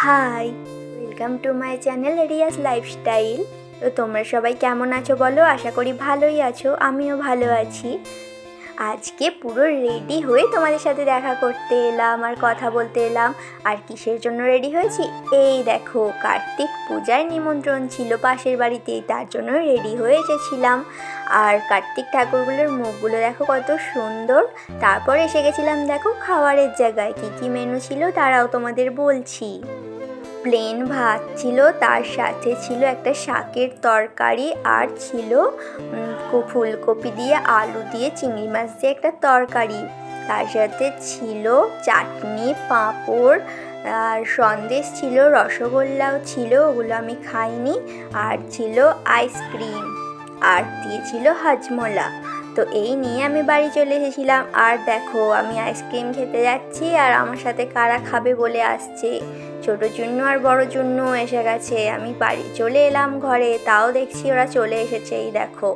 High, welcome to my channel Riaz lifestyle. তো তোমরা সবাই কেমন আছো বলো? আশা করি ভালোই আছো, আমিও ভালো আছি। আজকে পুরো রেডি হয়ে তোমাদের সাথে দেখা করতে এলাম আর কথা বলতে এলাম। আর কিসের জন্য রেডি হয়েছি? এই দেখো, কার্তিক পূজার নিমন্ত্রণ ছিল পাশের বাড়িতেই, তার জন্য রেডি হয়ে এসেছিলাম। আর কার্তিক ঠাকুরগুলোর মুখগুলো দেখো কত সুন্দর। তারপর এসে গেছিলাম দেখো খাবারের জায়গায়, কী কী মেনু ছিল তারাও তোমাদের বলছি। প্লেন ভাত ছিল, তার সাথে ছিল একটা শাকের তরকারি, আর ছিল ফুলকপি দিয়ে আলু দিয়ে চিংড়ি মাছ দিয়ে একটা তরকারি। তার সাথে ছিল চাটনি, পাঁপড়, আর সন্দেশ ছিল, রসগোল্লাও ছিল, ওগুলো আমি খাইনি। আর ছিল আইসক্রিম, আর দিয়েছিল হজমোলা। তো এই নিয়ে আমি বাড়ি চলে এসেছিলাম। আর দেখো, আমি আইসক্রিম খেতে যাচ্ছি আর আমার সাথে কারা খাবে বলে আসছে। ছোটো চুন্নু আর বড় চুন্নু এসে গেছে। আমি বাড়ি চলে এলাম ঘরে, তাও দেখছি ওরা চলে এসেছে। এই দেখো,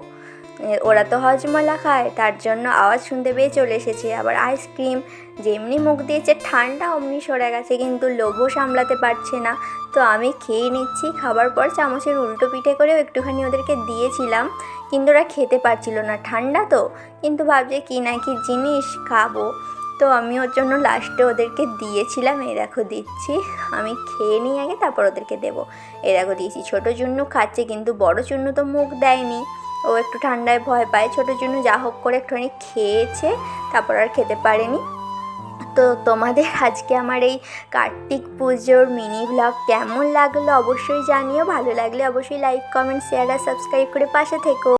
ওরা তো হজমলা খায়, তার জন্য আওয়াজ শুনতে পেয়ে চলে এসেছে। আবার আইসক্রিম যেমনি মুখ দিয়েছে ঠান্ডা অমনি সরে গেছে, কিন্তু লোভও সামলাতে পারছে না। তো আমি খেয়ে নিচ্ছি। খাবার পর চামচের উল্টো পিঠে করেও একটুখানি ওদেরকে দিয়েছিলাম, কিন্তু ওরা খেতে পারছিল না, ঠান্ডা তো। কিন্তু ভাবছে কি না কি জিনিস খাবো, তো আমি ওর জন্য লাস্টে ওদেরকে দিয়েছিলাম। এই দেখো দিচ্ছি, আমি খেয়ে নিই আগে, তারপর ওদেরকে দেবো। এই দেখো দিয়েছি। ছোটো চুন্নু খাচ্ছে, কিন্তু বড় চুন্নু তো মুখ দেয়নি, ও একটু ঠান্ডায় ভয় পায়। ছোটো চুন্নু যা হোক করে একটুখানি খেয়েছে, তারপর আর খেতে পারেনি। তো তোমাদের আজকে আমার এই কার্তিক পুজোর মিনি ব্লগ কেমন লাগলো অবশ্যই জানিও। ভালো লাগলে অবশ্যই লাইক, কমেন্ট, শেয়ার আর সাবস্ক্রাইব করে পাশে থেকো।